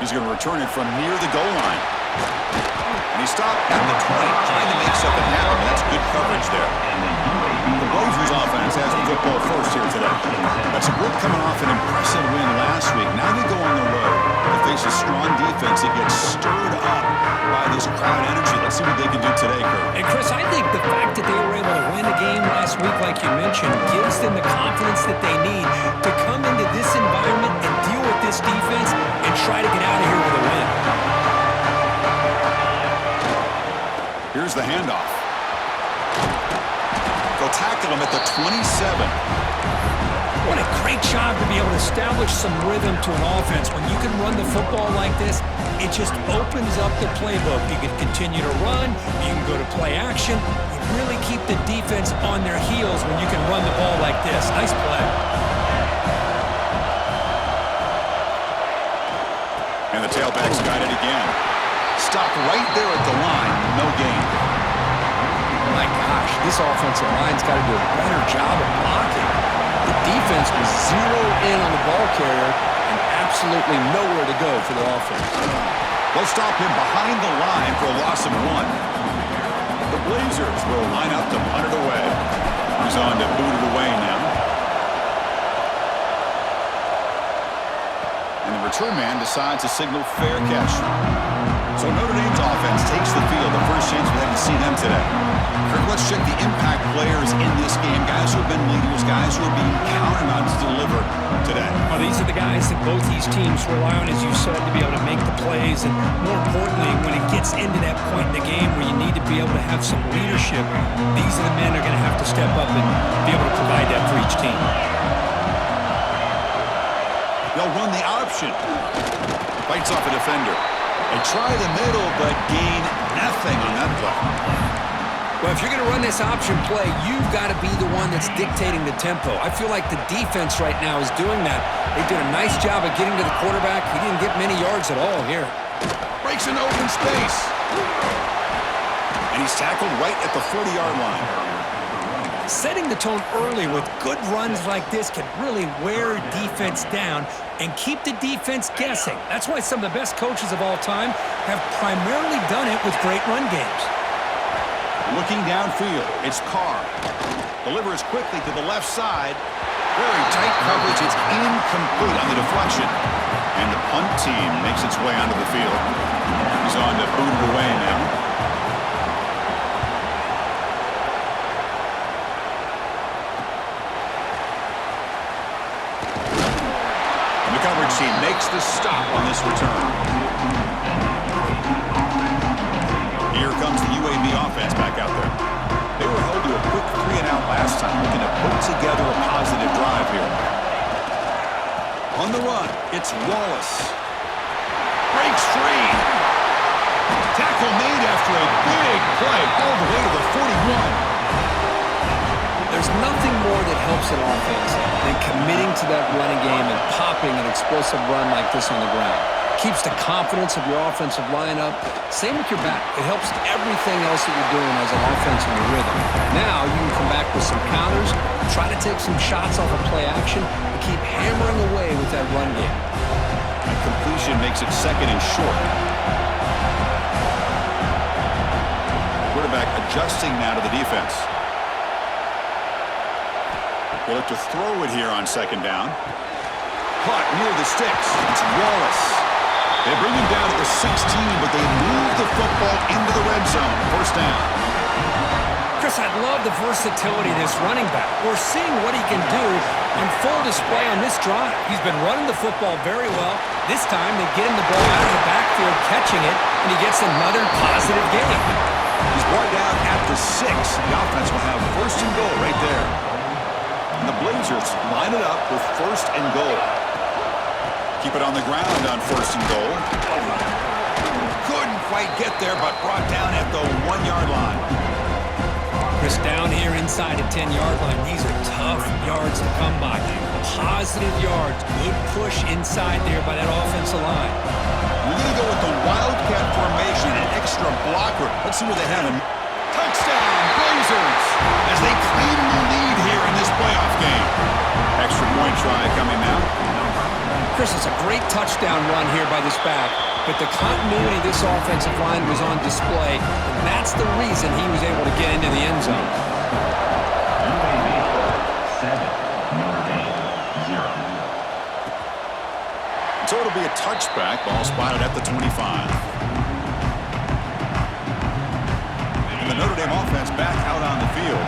He's going to return it from near the goal line. And he stopped at the 20, trying to make something happen. That's good coverage there. The Blazers offense has the football first here today. That's a group coming off an impressive win last week. Now they go on the road to face a strong defense that gets stirred up by this crowd energy. Let's see what they can do today, Kurt. And Chris, I think the fact that they were able to win the game last week, like you mentioned, gives them the confidence that they need to come into this environment and deal with this defense and try to get out of here with a win. Here's the handoff. They'll tackle him at the 27. What a great job to be able to establish some rhythm to an offense. When you can run the football like this, it just opens up the playbook. You can continue to run. You can go to play action. You really keep the defense on their heels when you can run the ball like this. Nice play. And the tailback's got it again. Stopped right there at the line. No gain. My gosh, this offensive line's got to do a better job of blocking. The defense was zeroed in on the ball carrier and absolutely nowhere to go for the offense. They'll stop him behind the line for a loss of 1. The Blazers will line up to punt it away. He's on to boot it away now. And the return man decides to signal fair catch. So Notre Dame's offense takes the field. The first chance we had to see them today. Kirk, let's check the impact players in this game. Guys who have been leaders, guys who are being counted on to deliver today. Well, these are the guys that both these teams rely on, as you said, to be able to make the plays. And more importantly, when it gets into that point in the game where you need to be able to have some leadership, these are the men that are going to have to step up and be able to provide that for each team. They'll run the option. Fights off a defender. They try the middle, but gain nothing on that play. Well, if you're going to run this option play, you've got to be the one that's dictating the tempo. I feel like the defense right now is doing that. They did a nice job of getting to the quarterback. He didn't get many yards at all here. Breaks an open space. And he's tackled right at the 40-yard line. Setting the tone early with good runs like this can really wear defense down and keep the defense guessing. That's why some of the best coaches of all time have primarily done it with great run games. Looking downfield, it's Carr. Delivers quickly to the left side. Very tight coverage. It's incomplete on the deflection. And the punt team makes its way onto the field. He's on to boot it away now. Coverage team makes the stop on this return. Here comes the UAB offense back out there. They were held to a quick 3-and-out last time, looking to put together a positive drive here. On the run, it's Wallace. Breaks free. Tackle made after a big play all the way to the 41. There's nothing more that helps an offense than committing to that running game and popping an explosive run like this on the ground. Keeps the confidence of your offensive lineup. Same with your back. It helps everything else that you're doing as an offense in your rhythm. Now you can come back with some counters, try to take some shots off of play action, and keep hammering away with that run game. And completion makes it second and short. Quarterback adjusting now to the defense. They'll have to throw it here on second down. Caught near the sticks. It's Wallace. They bring him down at the 16, but they move the football into the red zone. First down. Chris, I love the versatility of this running back. We're seeing what he can do on full display on this drive. He's been running the football very well. This time they get him the ball out of the backfield, catching it, and he gets another positive gain. He's brought down at the 6. The offense will have first and goal right there. And the Blazers line it up with first and goal. Keep it on the ground on first and goal. Couldn't quite get there, but brought down at the 1-yard line. Chris, down here inside the 10-yard line, these are tough yards to come by. Positive yards, good push inside there by that offensive line. We're going to go with the Wildcat formation, an extra blocker. Let's see what they have. Touchdown, Blazers, as they claim the lead here in this playoff game. Extra point try coming now. Chris, it's a great touchdown run here by this back, but the continuity of this offensive line was on display, and that's the reason he was able to get into the end zone. UAB 7, Notre Dame 0. So it'll be a touchback. Ball spotted at the 25. And the Notre Dame offense back out on the field.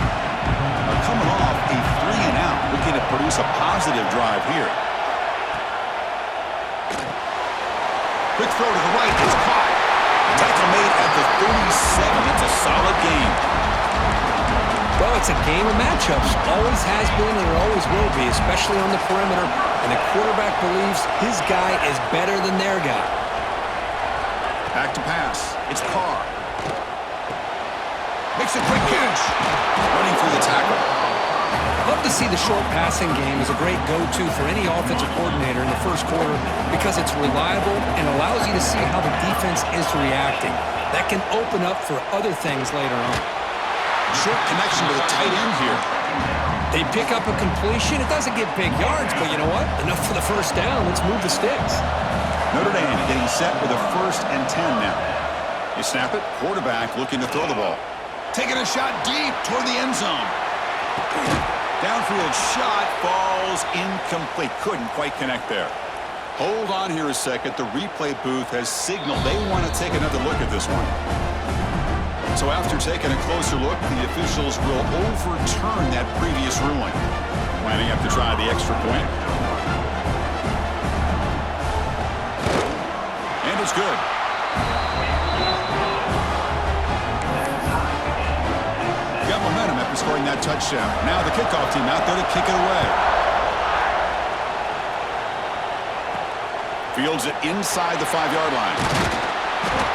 Coming off a 3-and-out, looking to produce a positive drive here. Quick throw to the right. It's caught. Tackle made at the 37. It's a solid game. Well, it's a game of matchups. Always has been and it always will be, especially on the perimeter. And the quarterback believes his guy is better than their guy. Back to pass. It's Carr. Makes a quick catch. Running through the tackle. Love to see the short passing game as a great go-to for any offensive coordinator in the first quarter because it's reliable and allows you to see how the defense is reacting. That can open up for other things later on. Short connection to the tight end here. They pick up a completion. It doesn't get big yards, but you know what? Enough for the first down. Let's move the sticks. Notre Dame getting set with a 1st and 10 now. You snap it. Quarterback looking to throw the ball. Taking a shot deep toward the end zone. Downfield shot falls incomplete. Couldn't quite connect there. Hold on here a second. The replay booth has signaled they want to take another look at this one. So after taking a closer look, the officials will overturn that previous ruling. Lining up to try the extra point. And it's good. Got momentum after scoring that touchdown. Now the kickoff team out there to kick it away. Fields it inside the 5-yard line.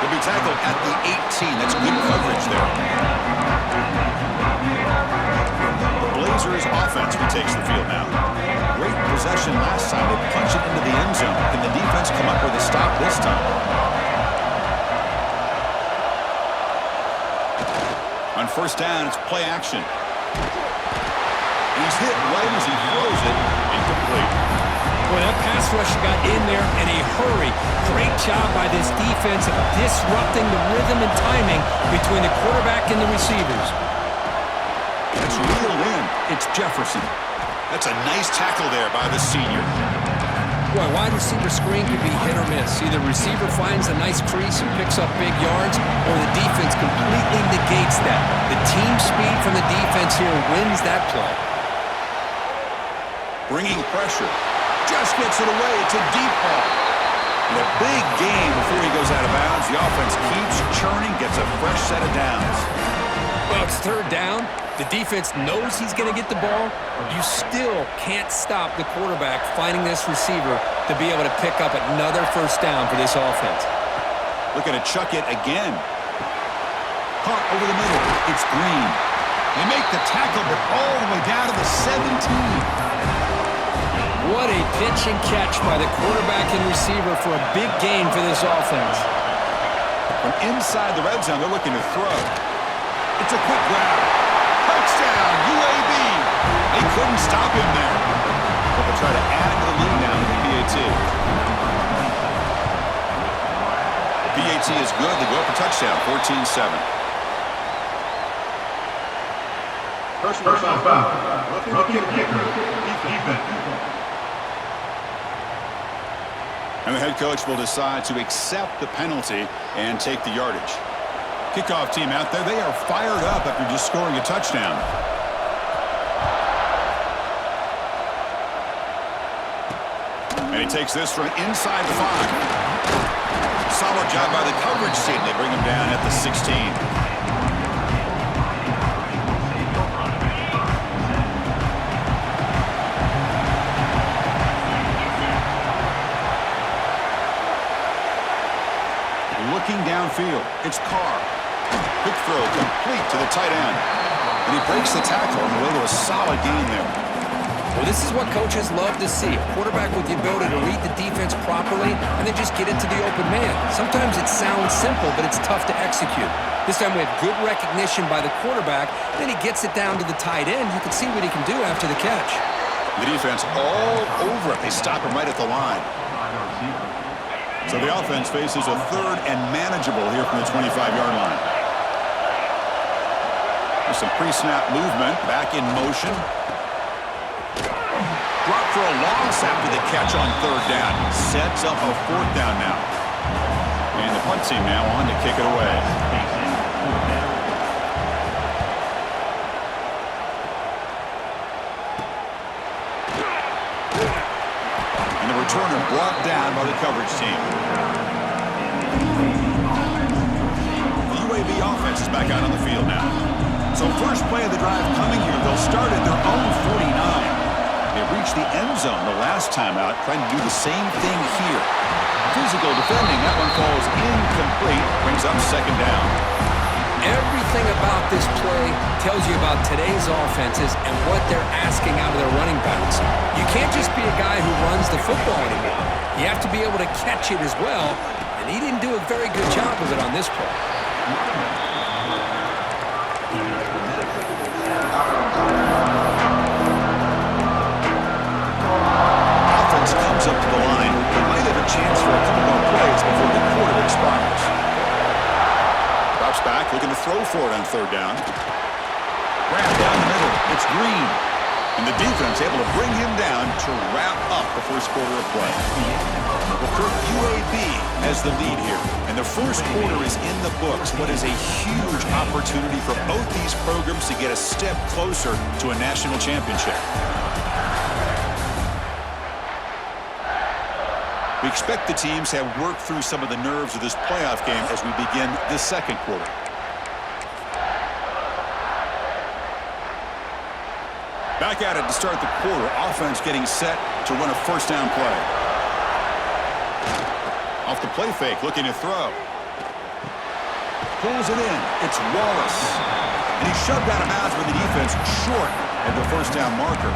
He'll be tackled at the 18. That's good coverage there. The Blazers offense retakes the field now. Great possession last time. They punch it into the end zone. Can the defense come up with a stop this time? On 1st down, it's play action. He's hit right as he throws it. Incomplete. Boy, that pass rush got in there in a hurry. Great job by this defense of disrupting the rhythm and timing between the quarterback and the receivers. It's reeled in. It's Jefferson. That's a nice tackle there by the senior. Boy, wide receiver screen could be hit or miss. Either receiver finds a nice crease and picks up big yards, or the defense completely negates that. The team speed from the defense here wins that play. Bringing pressure. Just gets it away. It's a deep ball. And a big game before he goes out of bounds. The offense keeps churning, gets a fresh set of downs. Well, it's 3rd down. The defense knows he's going to get the ball. You still can't stop the quarterback finding this receiver to be able to pick up another 1st down for this offense. Looking to chuck it again. Caught over the middle. It's Green. They make the tackle, but all the way down to the 17. What a pitch and catch by the quarterback and receiver for a big gain for this offense. From inside the red zone, they're looking to throw. It's a quick grab. Touchdown, UAB. They couldn't stop him there. But they'll try to add to the lead now to the PAT. The PAT is good. They go up a touchdown, 14-7. Personal foul. Rookie kicker. Defense. And the head coach will decide to accept the penalty and take the yardage. Kickoff team out there, they are fired up after just scoring a touchdown. And he takes this from inside the 5. Solid job by the coverage team. They bring him down at the 16. Looking downfield, it's Carr. Quick throw complete to the tight end. And he breaks the tackle on the way to a solid gain there. Well, this is what coaches love to see. A quarterback with the ability to read the defense properly and then just get it to the open man. Sometimes it sounds simple, but it's tough to execute. This time we have good recognition by the quarterback. Then he gets it down to the tight end. You can see what he can do after the catch. The defense all over it. They stop him right at the line. So the offense faces a third and manageable here from the 25-yard line. There's some pre-snap movement. Back in motion. Drop for a loss after the catch on third down. Sets up a fourth down now. And the punt team now on to kick it away. And the returner brought down by the coverage team. The UAB offense is back out on the field now. So first play of the drive coming here. They'll start at their own 49. They reached the end zone the last time out, trying to do the same thing here. Physical defending. That one falls incomplete. Brings up second down. Everything about this play tells you about today's offenses and what they're asking out of their running backs. You can't just be a guy who runs the football anymore. You have to be able to catch it as well, and he didn't do a very good job of it on this play. Offense comes up to the line. They might have a chance for a couple more plays before the quarter expires. Drops back, looking to throw for it on third down. Grab down the middle. It's Green. And the defense able to bring him down to wrap up the first quarter of play. Well, Kirk, UAB has the lead here. And the first quarter is in the books. What is a huge opportunity for both these programs to get a step closer to a national championship. We expect the teams have worked through some of the nerves of this playoff game as we begin the second quarter. Back at it to start the quarter. Offense getting set to run a first down play. Off the play fake, looking to throw. Pulls it in. It's Wallace. And he's shoved out of bounds with the defense short of the first down marker.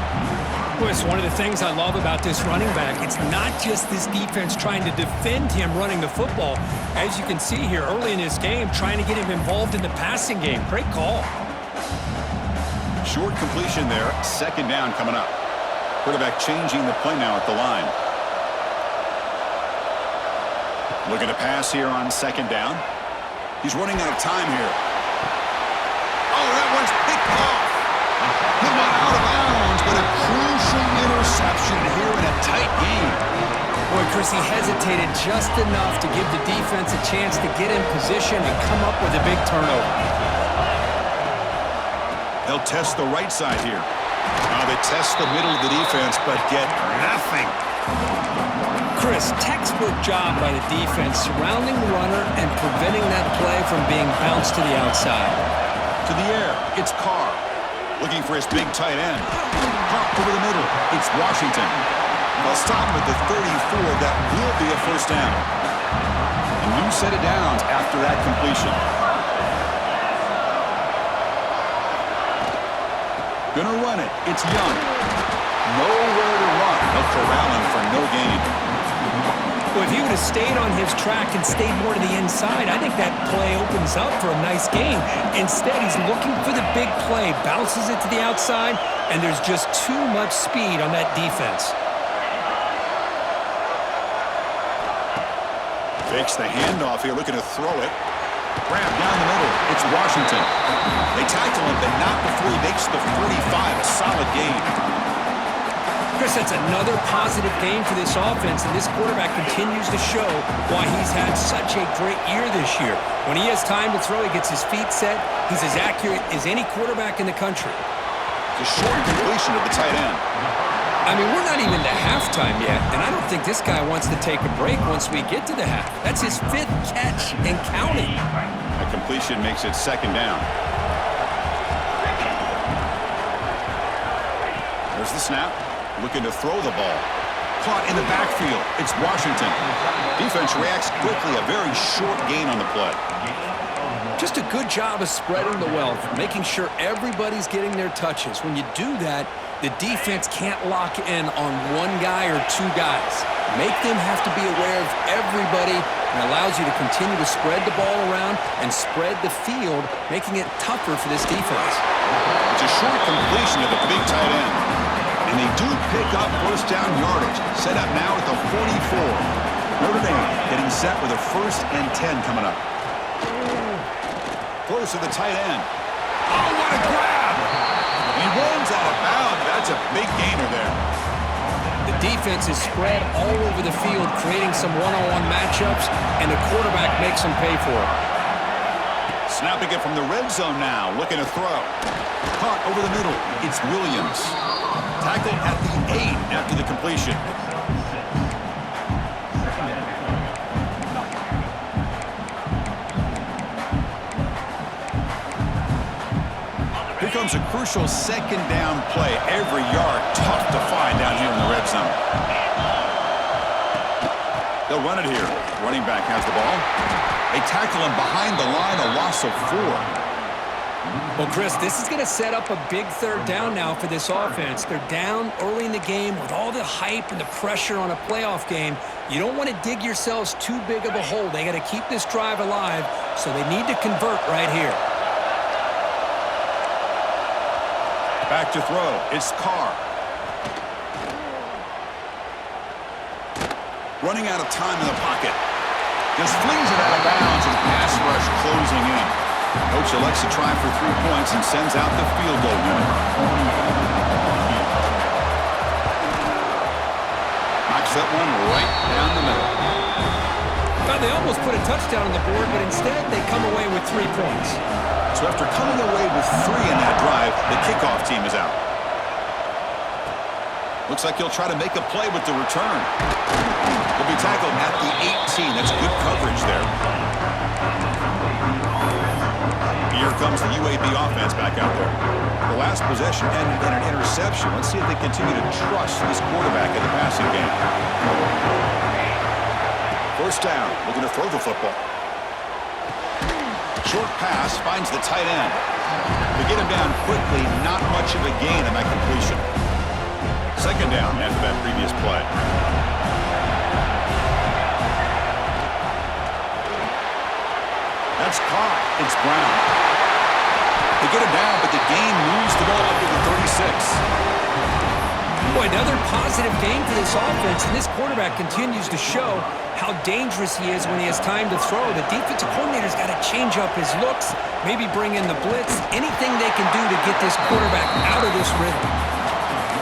Well, it's one of the things I love about this running back. It's not just this defense trying to defend him running the football. As you can see here early in this game, trying to get him involved in the passing game. Great call. Short completion there. Second down coming up. Quarterback changing the play now at the line. Looking to pass here on second down. He's running out of time here. Oh, that one's picked off. He went out of bounds, but a crucial interception here in a tight game. Boy, Chris, he hesitated just enough to give the defense a chance to get in position and come up with a big turnover. They'll test the right side here. Now they test the middle of the defense, but get nothing. Chris, textbook job by the defense surrounding the runner and preventing that play from being bounced to the outside. To the air, it's Carr. Looking for his big tight end. Hop over the middle. It's Washington. They'll stop at the 34. That will be a first down. A new set of downs after that completion. Gonna run it. It's Young. Nowhere to run. They'll corral him for no gain. Well, if he would have stayed on his track and stayed more to the inside, I think that play opens up for a nice game. Instead, he's looking for the big play, bounces it to the outside, and there's just too much speed on that defense. Fakes the handoff here, looking to throw it. Grab down the middle. It's Washington. They tackle him, but not before he makes the 45. A solid gain. Chris, that's another positive game for this offense, and this quarterback continues to show why he's had such a great year this year. When he has time to throw, he gets his feet set. He's as accurate as any quarterback in the country. The short completion of the tight end. I mean, we're not even to halftime yet, and I don't think this guy wants to take a break once we get to the half. That's his 5th catch and counting. A completion makes it second down. There's the snap. Looking to throw the ball. Caught in the backfield. It's Washington. Defense reacts quickly. A very short gain on the play. Just a good job of spreading the wealth, making sure everybody's getting their touches. When you do that, the defense can't lock in on one guy or two guys. Make them have to be aware of everybody, and allows you to continue to spread the ball around and spread the field, making it tougher for this defense. It's a short completion to the big tight end. And they do pick up first down yardage. Set up now at the 44. Notre Dame getting set with a 1st and 10 coming up. Throws to the tight end. Oh, what a grab! And he runs out of bounds. That's a big gainer there. The defense is spread all over the field, creating some one-on-one matchups, and the quarterback makes them pay for it. Snapping it from the red zone now, looking to throw. Caught over the middle. It's Williams. Tackled at the 8 after the completion. Here comes a crucial 2nd down play. Every yard tough to find down here in the red zone. They'll run it here. Running back has the ball. They tackle him behind the line, a loss of 4. Well, Chris, this is going to set up a big 3rd down now for this offense. They're down early in the game with all the hype and the pressure on a playoff game. You don't want to dig yourselves too big of a hole. They got to keep this drive alive, so they need to convert right here. Back to throw. It's Carr. Running out of time in the pocket. Just flings it out of bounds and pass rush closing in. Coach elects to try for 3 points and sends out the field goal unit. Knocks that one right down the middle. Well, they almost put a touchdown on the board, but instead they come away with 3 points. So after coming away with 3 in that drive, the kickoff team is out. Looks like he'll try to make a play with the return. He'll be tackled at the 18. That's good coverage there. Here comes the UAB offense back out there. The last possession ended in an interception. Let's see if they continue to trust this quarterback in the passing game. 1st down, looking to throw the football. Short pass finds the tight end. To get him down quickly, not much of a gain on that completion. 2nd down after that previous play. That's caught. It's Brown. They get him down, but the game moves the ball up to the 36. Boy, another positive game for this offense, and this quarterback continues to show how dangerous he is when he has time to throw. The defensive coordinator's got to change up his looks, maybe bring in the blitz, anything they can do to get this quarterback out of this rhythm.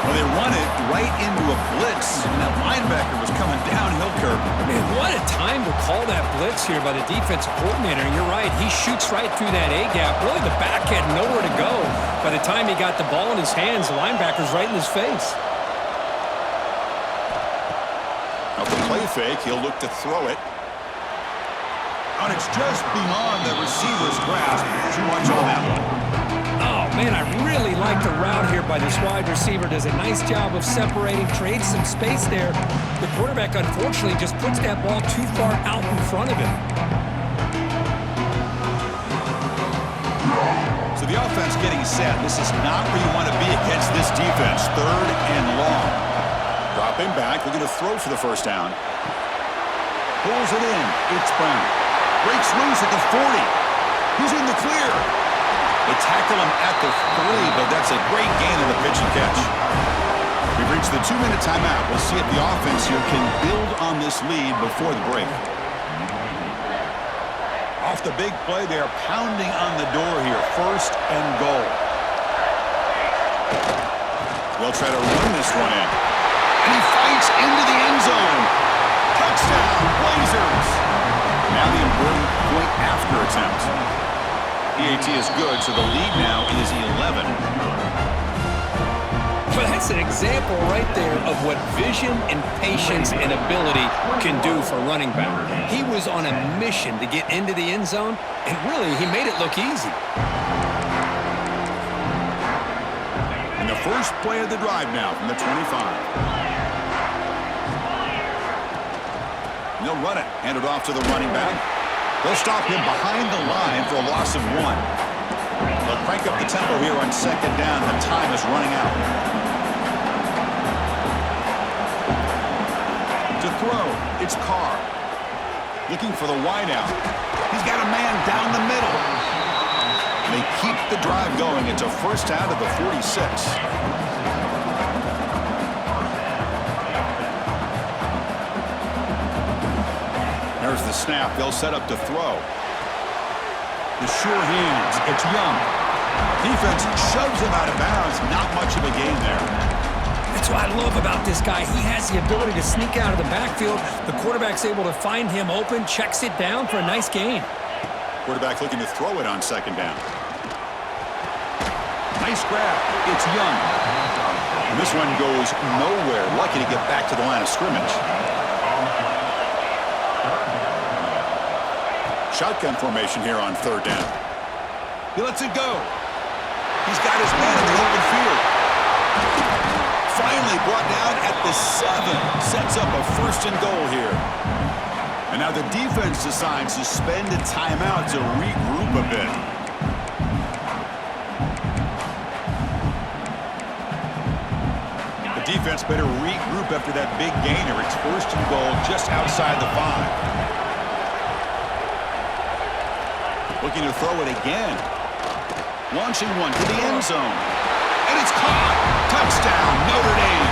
Well, they run it right into a blitz, and that linebacker was coming downhill curve. Man, what a time to call that blitz here by the defensive coordinator. And you're right, he shoots right through that A-gap. Really, the back had nowhere to go. By the time he got the ball in his hands, the linebacker's right in his face. Off the play fake, he'll look to throw it. And it's just beyond the receiver's grasp. Too much on that one. Oh, man, I really like the route here by this wide receiver. Does a nice job of separating, creates some space there. The quarterback, unfortunately, just puts that ball too far out in front of him. So the offense getting set. This is not where you want to be against this defense. 3rd and long. Dropping back, looking to throw for the 1st down. Pulls it in. It's Brown. Breaks loose at the 40. He's in the clear. They tackle him at the 3, but that's a great gain on the pitch and catch. We've reached the 2-minute timeout. We'll see if the offense here can build on this lead before the break. Off the big play, they are pounding on the door here. 1st and goal. They'll try to run this one in. And he fights into the end zone. Touchdown, Blazers. Now the important point after attempt. PAT is good, so the lead now is 11. Well, that's an example right there of what vision and patience and ability can do for running back. He was on a mission to get into the end zone, and really, he made it look easy. And the first play of the drive now from the 25. And they'll run it, hand it off to the running back. They'll stop him behind the line for a loss of 1. They'll crank up the tempo here on 2nd down. The time is running out. To throw, it's Carr. Looking for the wideout. He's got a man down the middle. They keep the drive going. It's a 1st out of the 46. There's the snap. They'll set up to throw. The sure hands. It's Young. Defense shoves him out of bounds. Not much of a gain there. That's what I love about this guy. He has the ability to sneak out of the backfield. The quarterback's able to find him open, checks it down for a nice gain. Quarterback looking to throw it on second down. Nice grab. It's Young. And this one goes nowhere. Lucky to get back to the line of scrimmage. Shotgun formation here on third down. He lets it go. He's got his man in the open field. Finally brought down at the 7. Sets up a first and goal here. And now the defense decides to spend a timeout to regroup a bit. The defense better regroup after that big gainer. It's first and goal just outside the 5. Looking to throw it again. Launching one to the end zone. And it's caught. Touchdown, Notre Dame.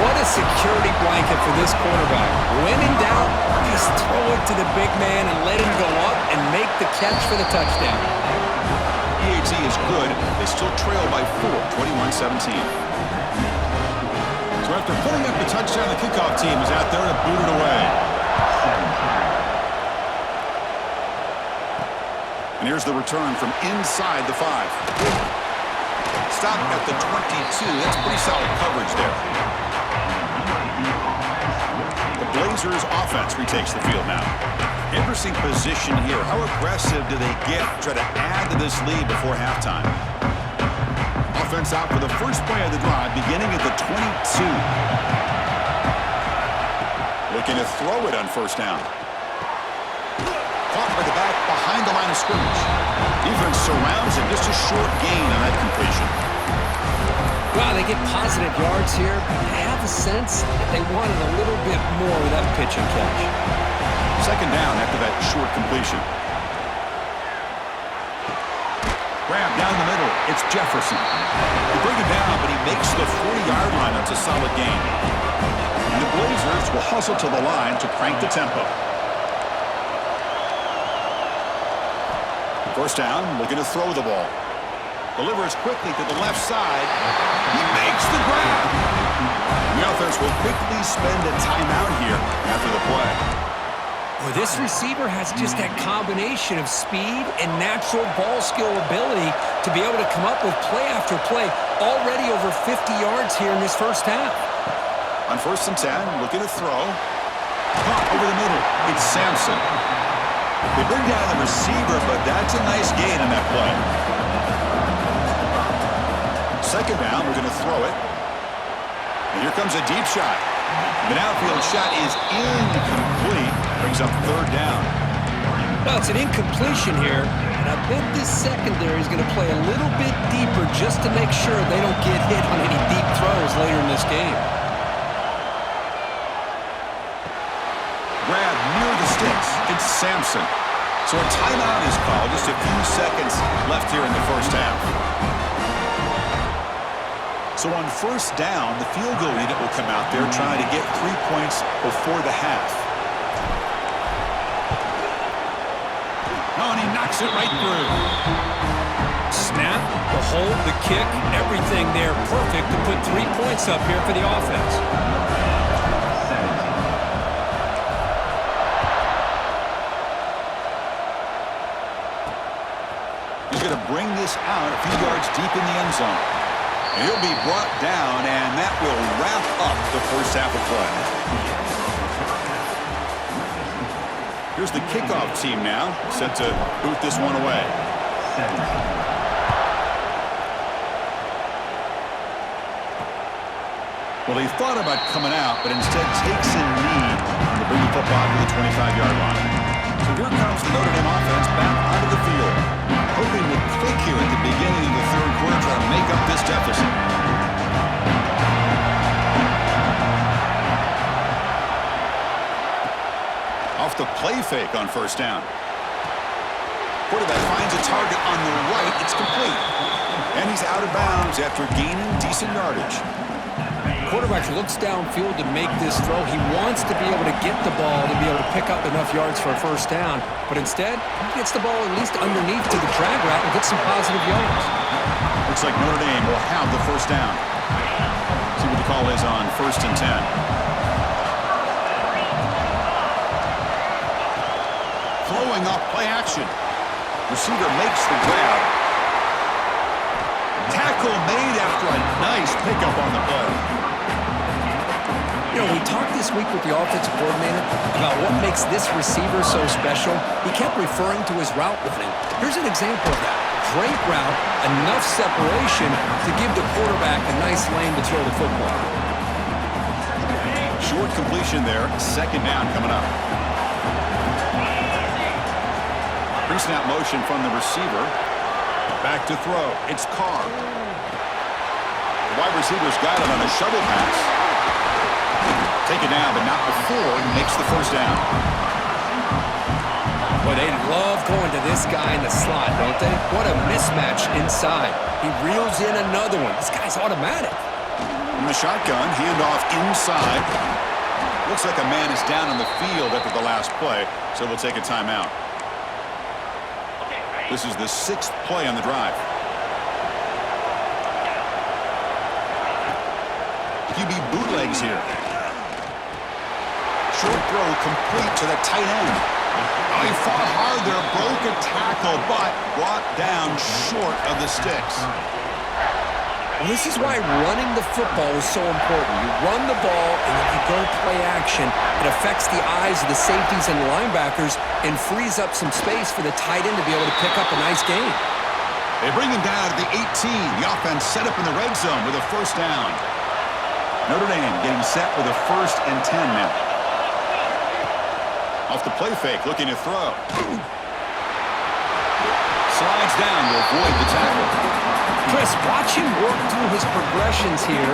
What a security blanket for this quarterback. When in doubt, just throw it to the big man and let him go up and make the catch for the touchdown. EAT is good. They still trail by 4, 21-17. So after putting up the touchdown, the kickoff team is out there to boot it away. And here's the return from inside the 5. Stop at the 22. That's pretty solid coverage there. The Blazers offense retakes the field now. Interesting position here. How aggressive do they get to try to add to this lead before halftime? Offense out for the first play of the drive, beginning at the 22. Looking to throw it on first down. Caught by the back behind the line of scrimmage. Defense surrounds him. Just a short gain on that completion. Wow, they get positive yards here. I have a sense that they wanted a little bit more with that pitch and catch. Second down after that short completion. Grab down the middle. It's Jefferson. They bring it down, but he makes the 40-yard line. That's a solid gain. And the Blazers will hustle to the line to crank the tempo. First down, looking to throw the ball. Delivers quickly to the left side. He makes the grab. The offense will quickly spend a timeout here after the play. Well, this receiver has just that combination of speed and natural ball skill ability to be able to come up with play after play. Already over 50 yards here in this first half. On first and 10, looking to throw. Caught over the middle. It's Sampson. They bring down the receiver, but that's a nice gain on that play. Second down, we're going to throw it. And here comes a deep shot. The outfield shot is incomplete. Brings up third down. Well, it's an incompletion here, and I bet this secondary is going to play a little bit deeper just to make sure they don't get hit on any deep throws later in this game. Grab near the sticks. It's Sampson. So a timeout is called. Just a few seconds left here in the first half. So on first down, the field goal unit will come out there trying to get 3 points before the half. Oh, and he knocks it right through. Snap, the hold, the kick, everything there perfect to put 3 points up here for the offense. He's going to bring this out a few yards deep in the end zone. And he'll be brought down, and that will wrap up the first half of play. Here's the kickoff team now, set to boot this one away. Well, he thought about coming out, but instead takes a knee to bring the football to the 25-yard line. So here comes the Notre Dame offense back onto the field, hoping to click here at the beginning of the third quarter to make up this deficit. Off the play fake on first down. Quarterback finds a target on the right. It's complete. And he's out of bounds after gaining decent yardage. quarterback looks downfield to make this throw. He wants to be able to get the ball to be able to pick up enough yards for a first down, but instead, he gets the ball at least underneath to the drag route and gets some positive yards. Looks like Notre Dame will have the first down. See what the call is on 1st and 10. Throwing off play action. Receiver makes the grab. Tackle made after a nice pickup on the play. You know, we talked this week with the offensive coordinator about what makes this receiver so special. He kept referring to his route running. Here's an example of that. Great route, enough separation to give the quarterback a nice lane to throw the football. Short completion there. 2nd down coming up. Pre-snap motion from the receiver. Back to throw. It's Carr. The wide receiver's got it on a shovel pass. Take it down, but not before he makes the first down. Boy, they love going to this guy in the slot, don't they? What a mismatch inside. He reels in another one. This guy's automatic. In the shotgun, handoff inside. Looks like a man is down on the field after the last play, so they'll take a timeout. This is the 6th play on the drive. QB bootlegs here. Short throw complete to the tight end. Oh, he fought hard there, broke a tackle, but brought down short of the sticks. Well, this is why running the football is so important. You run the ball, and if you go play action, it affects the eyes of the safeties and the linebackers and frees up some space for the tight end to be able to pick up a nice gain. They bring him down to the 18. The offense set up in the red zone with a first down. Notre Dame getting set with a 1st and 10 now. Off the play fake, looking to throw. Slides down to avoid the tackle. Chris, watch him work through his progressions here.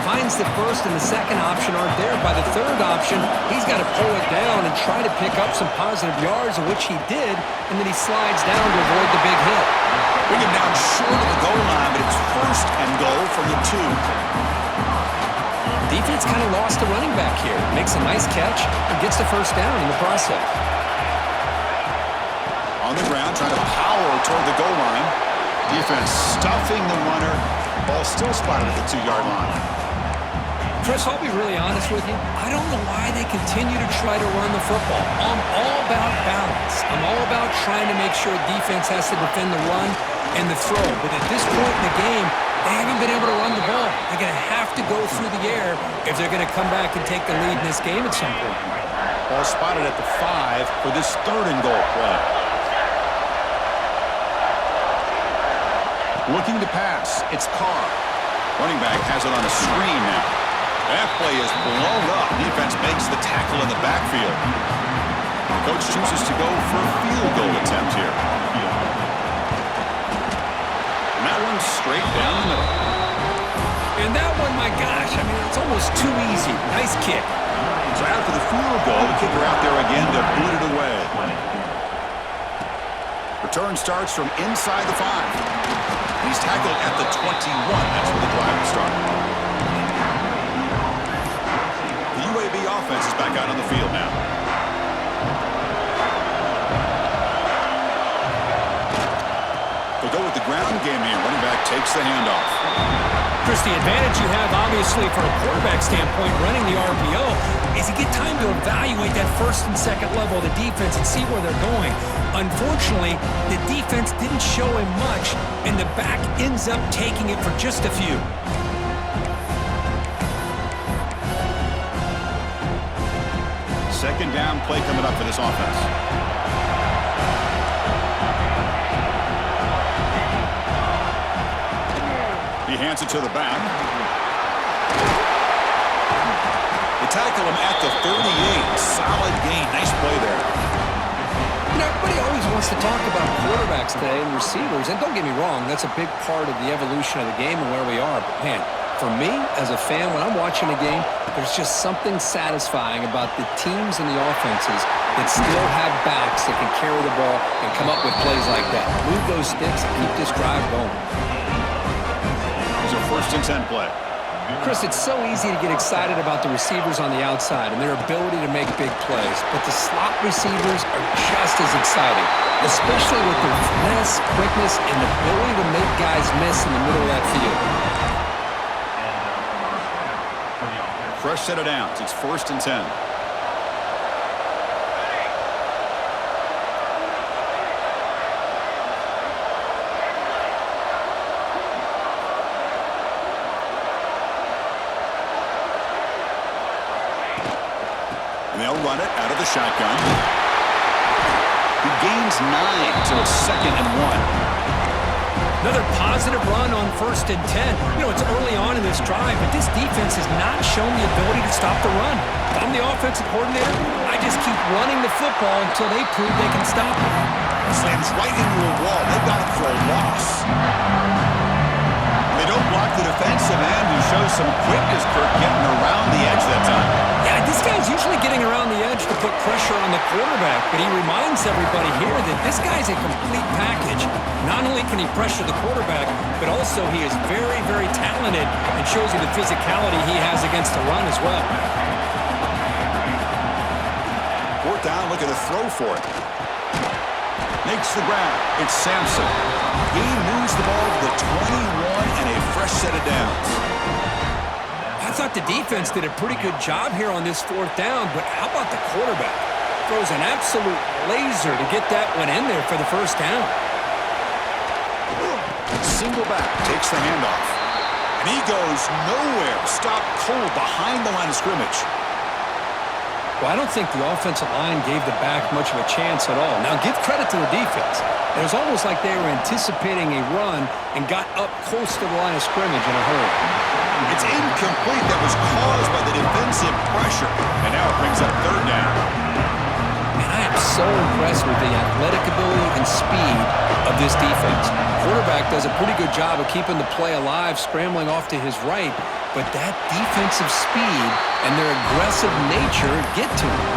Finds the 1st and the 2nd option aren't there. By the 3rd option, he's got to pull it down and try to pick up some positive yards, which he did, and then he slides down to avoid the big hit. Bring him down short of the goal line, but it's 1st and goal from the 2. Defense kind of lost the running back here. Makes a nice catch and gets the first down in the process. On the ground, trying to power toward the goal line. Defense stuffing the runner. Ball still spotted at the 2-yard line. Chris, I'll be really honest with you. I don't know why they continue to try to run the football. I'm all about balance. I'm all about trying to make sure defense has to defend the run and the throw. But at this point in the game, they haven't been able to run the ball. They're going to have to go through the air if they're going to come back and take the lead in this game at some point. Ball spotted at the 5 for this 3rd and goal play. Looking to pass. It's Carr. Running back has it on a screen now. That play is blown up. Defense makes the tackle in the backfield. The coach chooses to go for a field goal attempt here. And that one's straight down the middle. And that one, my gosh, I mean, it's almost too easy. Nice kick. So after the field goal, the kicker out there again to boot it away. Return starts from inside the 5. He's tackled at the 21. That's where the drive will start. The UAB offense is back out on the field now. They'll go with the ground game here. Running back takes the handoff. Chris, the advantage you have, obviously, from a quarterback standpoint, running the RPO, is you get time to evaluate that 1st and 2nd level of the defense and see where they're going. Unfortunately, the defense didn't show him much, and the back ends up taking it for just a few. Second down play coming up for this offense. He hands it to the back. They tackle him at the 38. Solid gain. Nice play there. You know, everybody always wants to talk about quarterbacks today and receivers, and don't get me wrong, that's a big part of the evolution of the game and where we are. But, man, for me, as a fan, when I'm watching a game, there's just something satisfying about the teams and the offenses that still have backs that can carry the ball and come up with plays like that. Move those sticks and keep this drive going. It's a 1st and 10 play. Chris, it's so easy to get excited about the receivers on the outside and their ability to make big plays, but the slot receivers are just as exciting, especially with their finesse, quickness, and ability to make guys miss in the middle of that field. Fresh set of downs. It's 1st and 10. And they'll run it out of the shotgun. He gains 9, so it's 2nd and 1. Another positive run on 1st and 10. You know, it's early on in this drive, but this defense has not shown the ability to stop the run. If I'm the offensive coordinator, I just keep running the football until they prove they can stop it. Slams right into a wall. They got him for a loss. They don't block the defensive end, who shows some quickness, Kirk, getting around the edge that time. Yeah, this guy's usually getting around the edge to put pressure on the quarterback, but he reminds everybody here that this guy's a complete package. Not only can he pressure the quarterback, but also he is very, very talented and shows you the physicality he has against the run as well. 4th down, look at a throw for it. Makes the grab. It's Sampson. He moves the ball to the 21 and a fresh set of downs. I thought the defense did a pretty good job here on this 4th down, but how about the quarterback? Throws an absolute laser to get that one in there for the 1st down. Single back, takes the handoff. And he goes nowhere. Stopped cold behind the line of scrimmage. Well, I don't think the offensive line gave the back much of a chance at all. Now, give credit to the defense. It was almost like they were anticipating a run and got up close to the line of scrimmage in a hurry. It's incomplete. That was caused by the defensive pressure. And now it brings up 3rd down. And I am so impressed with the athletic ability and speed of this defense. Quarterback does a pretty good job of keeping the play alive, scrambling off to his right, but that defensive speed and their aggressive nature get to him.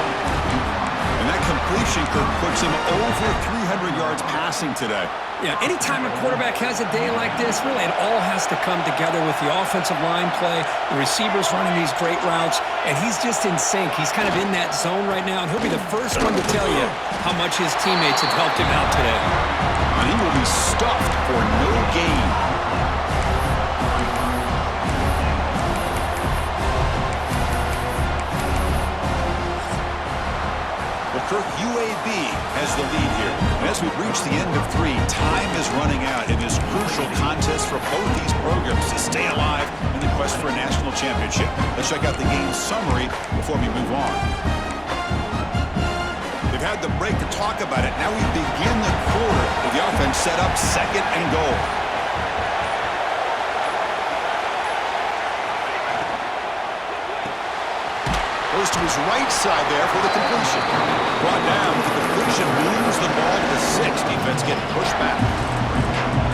And that completion, Kirk, puts him over 300 yards passing today. Yeah, anytime a quarterback has a day like this, really it all has to come together with the offensive line play, the receivers running these great routes, and he's just in sync. He's kind of in that zone right now, and he'll be the first one to tell you how much his teammates have helped him out today. And he will be stuffed for no gain. Well, Kirk, UAB has the lead here. And as we've reached the end of 3, time is running out in this crucial contest for both these programs to stay alive in the quest for a national championship. Let's check out the game summary before we move on. They've had the break to talk about it. Now we begin the quarter with the offense set up 2nd and goal. Goes to his right side there for the completion. Brought down with the completion, moves the ball to the 6. Defense getting pushed back.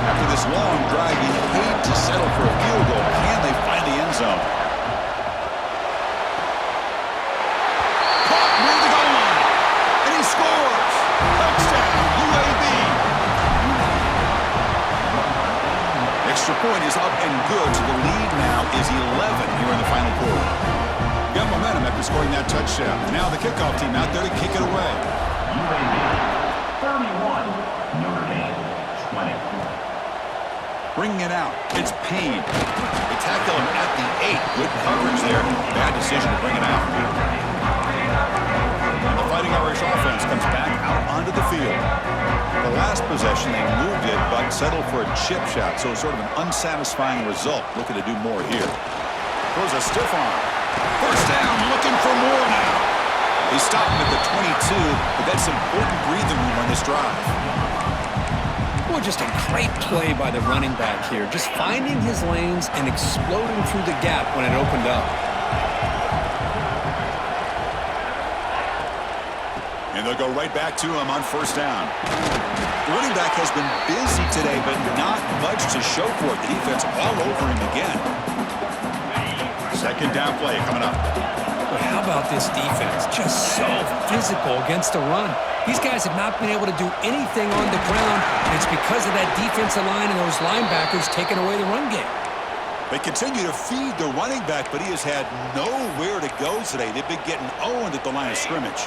After this long drive, he paid to settle for a field goal. Can they find the end zone? Caught near the goal line. And he scores. Touchdown, UAB. Extra point is up and good. So the lead now is 11 here in the final quarter. Got momentum after scoring that touchdown. Now the kickoff team out there to kick it away. UAB 31, Notre Dame 20. Bringing it out. It's Payne. They tackle him at the 8. Good coverage there. Bad decision to bring it out. And the Fighting Irish offense comes back out onto the field. The last possession, they moved it, but settled for a chip shot. So sort of an unsatisfying result. Looking to do more here. Throws a stiff arm. 1st down, looking for more now. They stop him at the 22, but that's important breathing room on this drive. Well, just a great play by the running back here. Just finding his lanes and exploding through the gap when it opened up. And they'll go right back to him on 1st down. The running back has been busy today, but not much to show for it. The defense all over him again. 2nd down play coming up. But how about this defense? Just so physical against the run. These guys have not been able to do anything on the ground, and it's because of that defensive line and those linebackers taking away the run game. They continue to feed the running back, but he has had nowhere to go today. They've been getting owned at the line of scrimmage.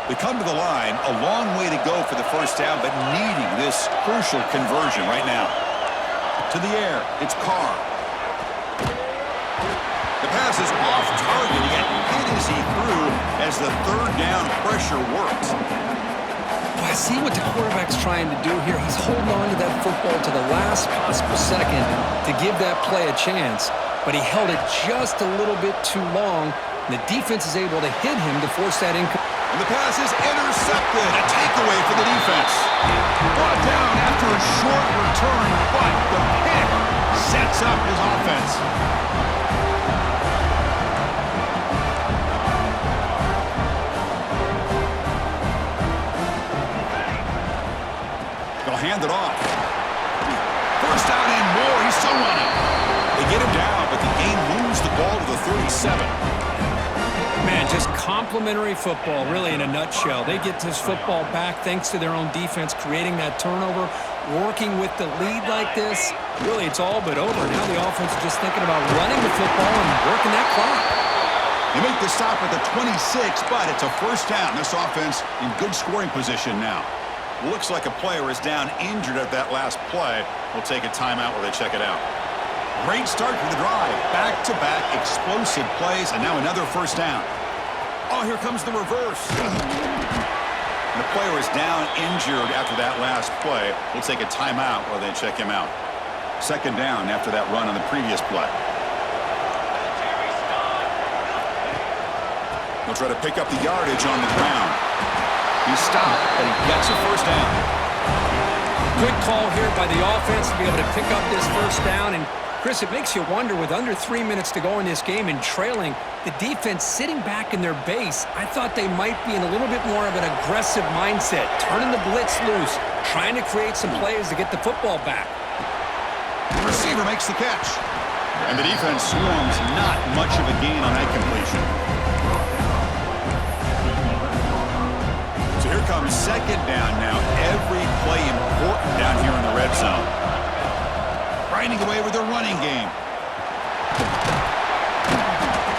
They come to the line, a long way to go for the first down, but needing this crucial conversion right now. To the air, it's Carr. The pass is off target. He got hit as he threw as the third down pressure worked. I see what the quarterback's trying to do here. He's holding on to that football to the last possible second to give that play a chance, but he held it just a little bit too long, and the defense is able to hit him to force that incomplete. And the pass is intercepted. A takeaway for the defense. Brought down after a short return, but the pick sets up his offense. They'll hand it off. First down and more. He's still running. They get him down, but the game moves the ball to the 37. Man, just complimentary football, really, in a nutshell. They get this football back thanks to their own defense, creating that turnover, working with the lead like this. Really, it's all but over. Now the offense is just thinking about running the football and working that clock. They make the stop at the 26, but it's a first down. This offense in good scoring position now. Looks like a player is down injured at that last play. We'll take a timeout while they check it out. Great start to the drive. Back-to-back explosive plays, and now another first down. Oh, here comes the reverse. And the player is down injured after that last play. We'll take a timeout while they check him out. Second down after that run on the previous play. They'll try to pick up the yardage on the ground. He stopped, but he gets a first down. Good call here by the offense to be able to pick up this first down. And Chris, it makes you wonder, with under 3 minutes to go in this game and trailing, the defense sitting back in their base, I thought they might be in a little bit more of an aggressive mindset, turning the blitz loose, trying to create some plays to get the football back. The receiver makes the catch. And the defense swarms not much of a gain on that completion. So here comes second down now. Every play important down here in the red zone. Grinding away with their running game.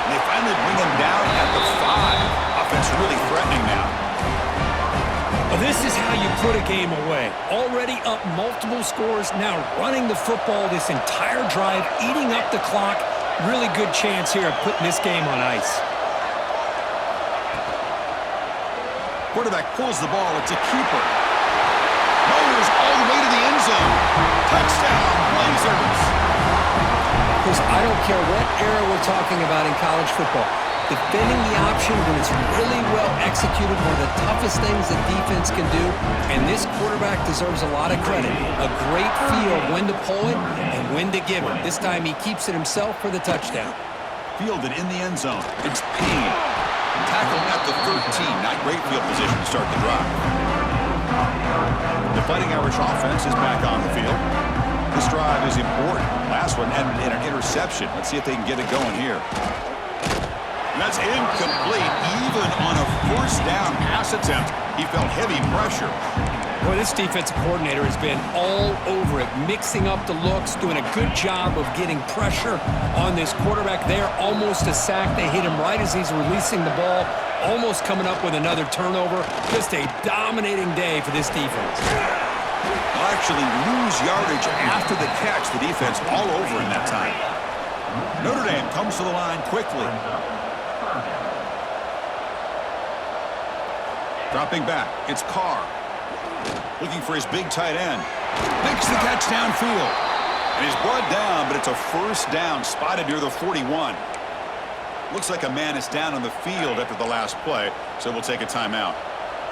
And they finally bring him down at the 5. Offense really threatening now. Well, this is how you put a game away. Already up multiple scores, now running the football this entire drive, eating up the clock. Really good chance here of putting this game on ice. Quarterback pulls the ball. It's a keeper. Motors all the way to the end zone. Touchdown, Blazers. Chris, I don't care what era we're talking about in college football. Defending the option when it's really well executed, one of the toughest things that defense can do, and this quarterback deserves a lot of credit. A great feel of when to pull it and when to give it. This time he keeps it himself for the touchdown. Fielded in the end zone. It's Payne. Tackled at the 13. Not great field position to start the drive. The Fighting Irish offense is back on the field. This drive is important. Last one ended in an interception. Let's see if they can get it going here. And that's incomplete. Even on a first down pass attempt, he felt heavy pressure. Boy, this defensive coordinator has been all over it, mixing up the looks, doing a good job of getting pressure on this quarterback there. Almost a sack. They hit him right as he's releasing the ball, almost coming up with another turnover. Just a dominating day for this defense. They'll actually lose yardage after the catch. The defense all over in that time. Notre Dame comes to the line quickly. Dropping back, it's Carr. Looking for his big tight end. Makes the catch downfield. And he's brought down, but it's a first down spotted near the 41. Looks like a man is down on the field after the last play, so we'll take a timeout.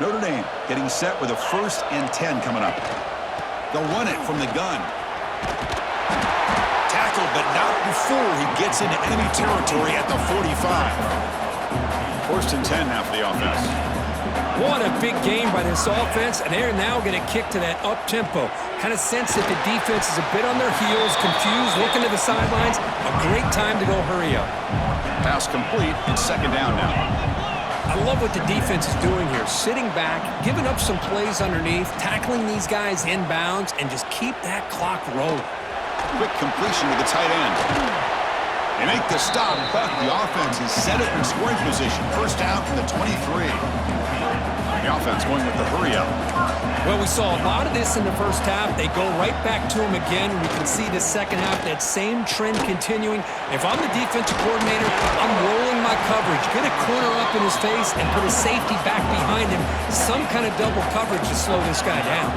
Notre Dame getting set with a 1st and 10 coming up. They'll run it from the gun. Tackled, but not before he gets into enemy territory at the 45. 1st and 10 now for the offense. What a big game by this offense, and they're now going to kick to that up-tempo. Kind of sense that the defense is a bit on their heels, confused, looking to the sidelines. A great time to go hurry up. Pass complete, and second down now. I love what the defense is doing here, sitting back, giving up some plays underneath, tackling these guys inbounds, and just keep that clock rolling. Quick completion to the tight end. They make the stop, but the offense is set it in scoring position. First down from the 23. The offense going with the hurry up. Well, we saw a lot of this in the first half. They go right back to him again. We can see the second half, that same trend continuing. If I'm the defensive coordinator, I'm rolling my coverage. Get a corner up in his face and put a safety back behind him. Some kind of double coverage to slow this guy down.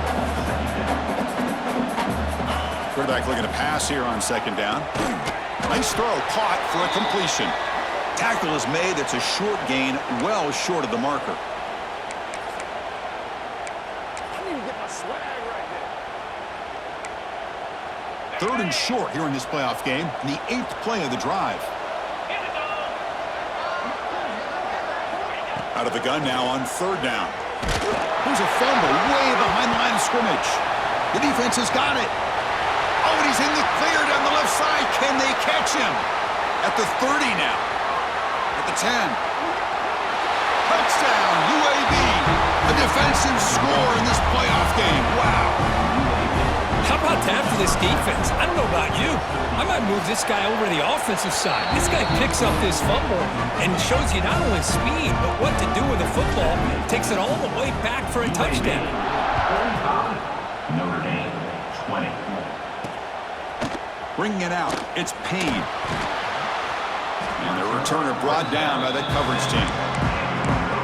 Quarterback looking to pass here on second down. Nice throw, caught for a completion. Tackle is made. It's a short gain, well short of the marker. Third and short here in this playoff game, the 8th play of the drive. Out of the gun now on third down. Here's a fumble way behind the line of scrimmage. The defense has got it. Oh, and he's in the clear down the left side. Can they catch him? At the 30 now. At the 10. Touchdown, UAB. A defensive score in this playoff game. Wow. How about that for this defense? I don't know about you. I might move this guy over to the offensive side. This guy picks up this fumble and shows you not only speed, but what to do with the football. Takes it all the way back for a touchdown. Notre Dame, 20. Bringing it out, it's Payne. And the returner brought down by that coverage team.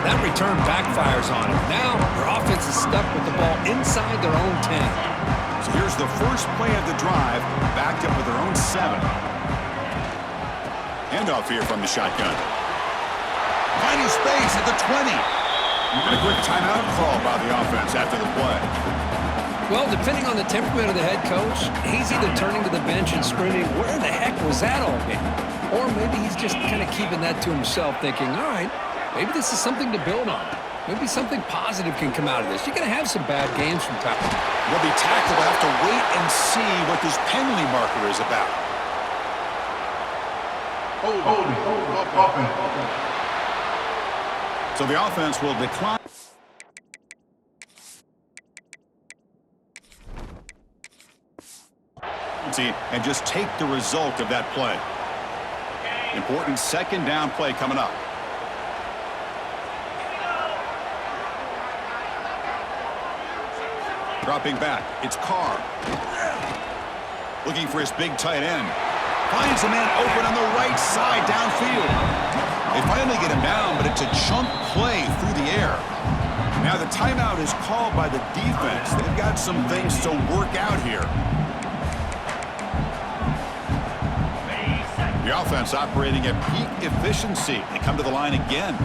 That return backfires on him. Now their offense is stuck with the ball inside their own 10. So here's the first play of the drive, backed up with their own 7. Handoff here from the shotgun. Finding space at the 20. And a quick timeout call by the offense after the play. Well, depending on the temperament of the head coach, he's either turning to the bench and screaming, where the heck was that all game? Or maybe he's just kind of keeping that to himself, thinking, all right, maybe this is something to build on. Maybe something positive can come out of this. You're going to have some bad games from time. Will be tackled. We'll have to wait and see what this penalty marker is about. So the offense will decline. And just take the result of that play. Important second down play coming up. Dropping back, it's Carr. Looking for his big tight end. Finds a man open on the right side downfield. They finally get him down, but it's a chunk play through the air. Now the timeout is called by the defense. They've got some things to work out here. The offense operating at peak efficiency. They come to the line again.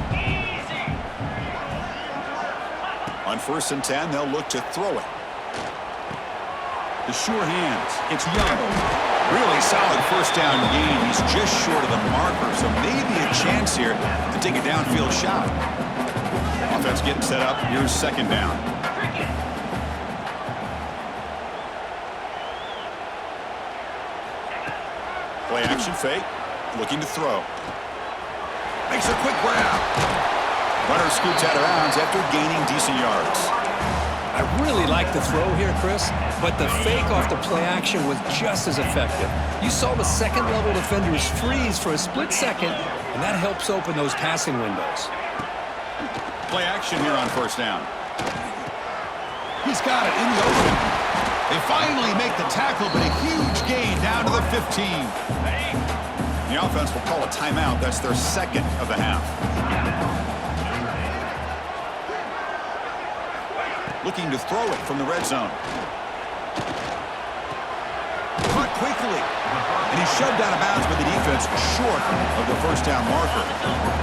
On 1st and 10, they'll look to throw it. The sure hands. It's Young. Really solid first down gain. He's just short of the marker, so maybe a chance here to take a downfield shot. Offense getting set up. Here's second down. Play action fake. Looking to throw. Makes a quick grab. Runner scoots out of bounds after gaining decent yards. I really like the throw here, Chris, but the fake off the play action was just as effective. You saw the second-level defenders freeze for a split second, and that helps open those passing windows. Play action here on first down. He's got it in the open. They finally make the tackle, but a huge gain down to the 15. The offense will call a timeout. That's their second of the half. Looking to throw it from the red zone. Caught quickly. And he's shoved out of bounds by the defense short of the first down marker.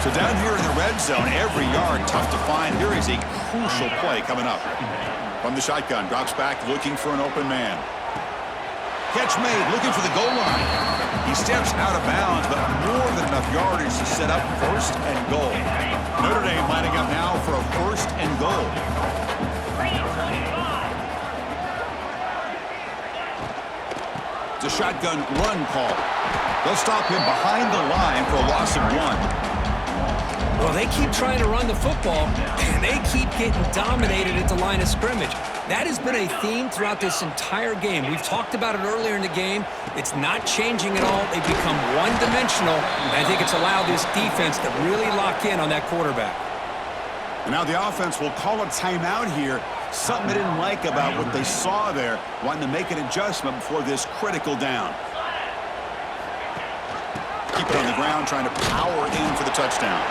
So down here in the red zone, every yard tough to find. Here is a crucial play coming up. From the shotgun, drops back looking for an open man. Catch made, looking for the goal line. He steps out of bounds, but more than enough yardage to set up 1st and goal. Notre Dame lining up now for a 1st and goal. It's a shotgun run call. They'll stop him behind the line for a loss of 1. Well, they keep trying to run the football, and they keep getting dominated at the line of scrimmage. That has been a theme throughout this entire game. We've talked about it earlier in the game. It's not changing at all. They've become one-dimensional, and I think it's allowed this defense to really lock in on that quarterback. And now the offense will call a timeout here. Something they didn't like about what they saw there, wanting to make an adjustment before this critical down. Keep it on the ground, trying to power in for the touchdown.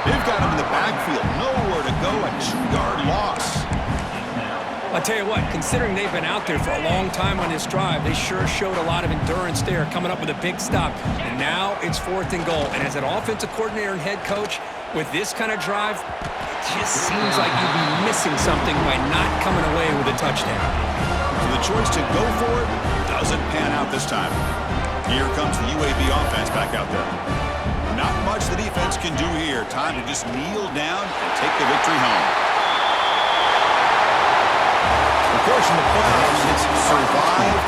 They've got him in the backfield. Nowhere to go, a 2-yard loss. I'll tell you what, considering they've been out there for a long time on this drive, they sure showed a lot of endurance there, coming up with a big stop. And now it's 4th and goal. And as an offensive coordinator and head coach, with this kind of drive, it just seems like you'd be missing something by not coming away with a touchdown. So the choice to go for it doesn't pan out this time. Here comes the UAB offense back out there. Not much the defense can do here. Time to just kneel down and take the victory home. Of course, in the playoffs, it's survive